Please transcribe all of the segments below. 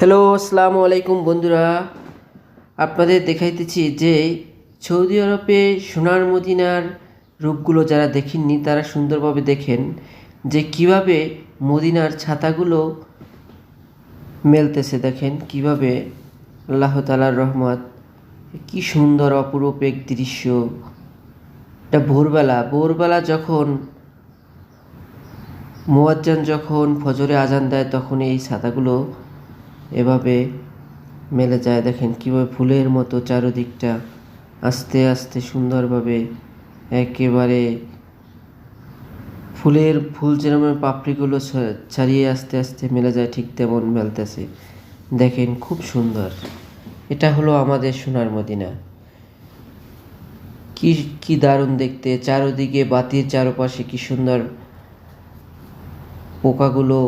Hello, আসসালামু আলাইকুম বন্ধুরা। আপনাদের দেখাইতেছি যে সৌদি আরবে সোনার মদিনার রূপগুলো যারা দেখেননি তারা সুন্দরভাবে দেখেন যে কিভাবে মদিনার ছাতাগুলো মেলতেছে। দেখেন কিভাবে আল্লাহ তাআলার রহমত, কি সুন্দর অপরূপ এক দৃশ্য। এটা ভোরবেলা যখন মুয়াজ্জিন যখন ফজরে আজান দেয় তখন এই ছাতাগুলো এভাবে মেলে যায়। দেখেন কীভাবে ফুলের মতো চারদিকটা আস্তে আস্তে সুন্দরভাবে একেবারে ফুল যেরকম পাপড়িগুলো ছাড়িয়ে আস্তে আস্তে মেলে যায় ঠিক তেমন মেলতেছে। দেখেন খুব সুন্দর। এটা হলো আমাদের সোনার মদিনা। কি কি দারুণ দেখতে, চারদিকে বাতির চারপাশে কি সুন্দর পোকাগুলো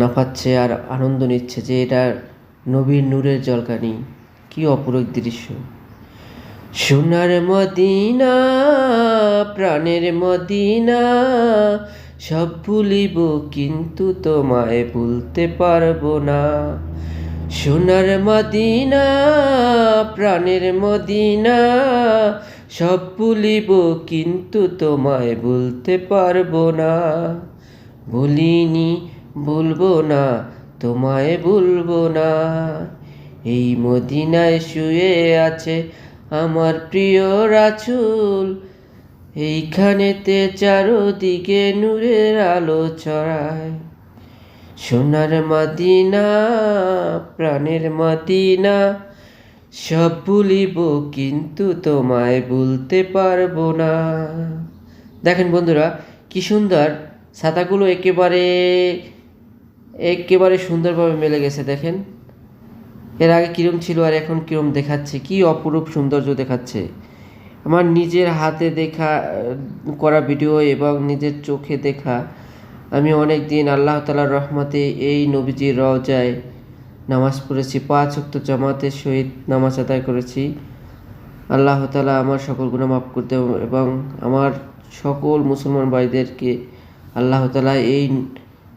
নাফাচ্ছে আর আনন্দ নিচ্ছে যে এটা নবীর নূরের ঝলকানি। কি অপরূপ দৃশ্য। সোনার মদিনা, প্রাণের মদিনা, সব ভুলিব কিন্তু তোমায় ভুলতে পারবো না। সোনার মদিনা, প্রাণের মদিনা, সব ভুলিব কিন্তু তোমায় ভুলতে পারবো না। ভুলিনি, ভুলবো না, তোমায় ভুলবো না। এই মদিনায় শুয়ে আছে আমার প্রিয় রাসূল, এইখানেতে চারদিকে নূরের আলো ছড়ায়। সোনার মদিনা, প্রাণের মদিনা, সব ভুলিব কিন্তু তোমায় ভুলতে পারবো না। দেখেন বন্ধুরা কি সুন্দর ছাতাগুলো একেবারে একেবারে সুন্দরভাবে মেলে গেছে। দেখেন এর আগে কীরম ছিল আর এখন কীরম দেখাচ্ছে, কি অপরূপ সৌন্দর্য দেখাচ্ছে। আমার নিজের হাতে দেখা করা ভিডিও এবং নিজের চোখে দেখা, আমি অনেক দিন আল্লাহ তাআলার রহমতে এই নবীজির রওজায় নামাজ পড়েছি, 5 ওয়াক্ত জামাতের সহিত নামাজ আদায় করেছি। আল্লাহ তাআলা আমার সকল গুনাহ মাফ করতে এবং আমার সকল মুসলমান ভাইদেরকে আল্লাহ তাআলা এই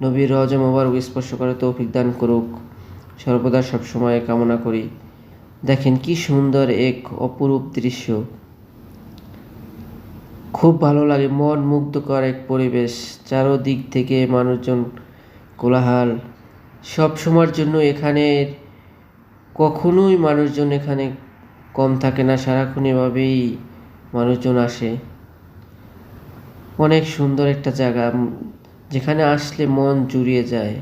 নবীর রওজা মোবারক স্পর্শ করে তৌফিক দান করুক, সর্বদা সবসময় কামনা করি। দেখেন কি সুন্দর এক অপরূপ দৃশ্য, খুব ভালো লাগে, মন মুগ্ধকর এক পরিবেশ। চারদিক থেকে মানুষজন, কোলাহল। সব সময়ের জন্য এখানে কখনোই মানুষজন এখানে কম থাকে না, সারাক্ষণ এভাবেই মানুষজন আসে। অনেক সুন্দর একটা জায়গা, যেখানে আসলে মন জুড়িয়ে যায়।